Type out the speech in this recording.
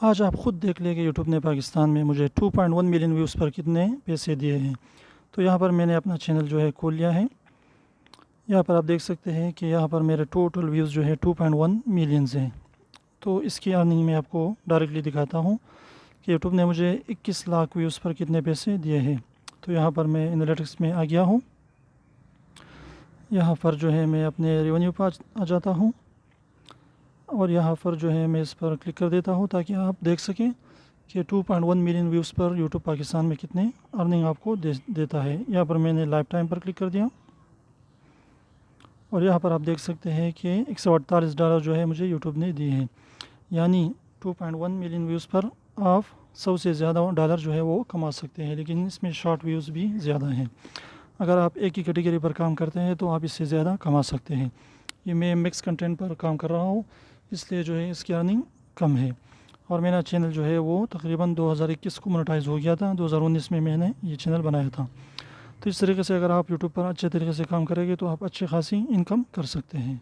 آج آپ خود دیکھ لیں کہ یوٹیوب نے پاکستان میں مجھے 2.1 ملین ویوز پر کتنے پیسے دیے ہیں۔ تو یہاں پر میں نے اپنا چینل جو ہے کھول لیا ہے۔ یہاں پر آپ دیکھ سکتے ہیں کہ یہاں پر میرے ٹوٹل ویوز جو ہے 2.1 ملینز ہیں۔ تو اس کی ارننگ میں آپ کو ڈائریکٹلی دکھاتا ہوں کہ یوٹیوب نے مجھے 21 لاکھ ویوز پر کتنے پیسے دیے ہیں۔ تو یہاں پر میں انالیٹکس میں آ گیا ہوں۔ یہاں پر جو ہے میں اپنے ریونیو پر آ جاتا ہوں، اور یہاں پر جو ہے میں اس پر کلک کر دیتا ہوں تاکہ آپ دیکھ سکیں کہ 2.1 ملین ویوز پر یوٹیوب پاکستان میں کتنے ارننگ آپ کو دیتا ہے۔ یہاں پر میں نے لائف ٹائم پر کلک کر دیا، اور یہاں پر آپ دیکھ سکتے ہیں کہ $148 جو ہے مجھے یوٹیوب نے دیے ہیں، یعنی 2.1 ملین ویوز پر آپ 100 سے زیادہ ڈالر جو ہے وہ کما سکتے ہیں، لیکن اس میں شارٹ ویوز بھی زیادہ ہیں۔ اگر آپ ایک ہی کیٹیگری پر کام کرتے ہیں تو آپ اس سے زیادہ کما سکتے ہیں۔ یہ میں مکس کنٹینٹ پر کام کر رہا ہوں، اس لیے جو ہے اس کی ارننگ کم ہے، اور میرا چینل جو ہے وہ تقریباً 2021 کو مونیٹائز ہو گیا تھا۔ 2019 میں نے یہ چینل بنایا تھا۔ تو اس طریقے سے اگر آپ یوٹیوب پر اچھے طریقے سے کام کریں گے تو آپ اچھی خاصی انکم کر سکتے ہیں۔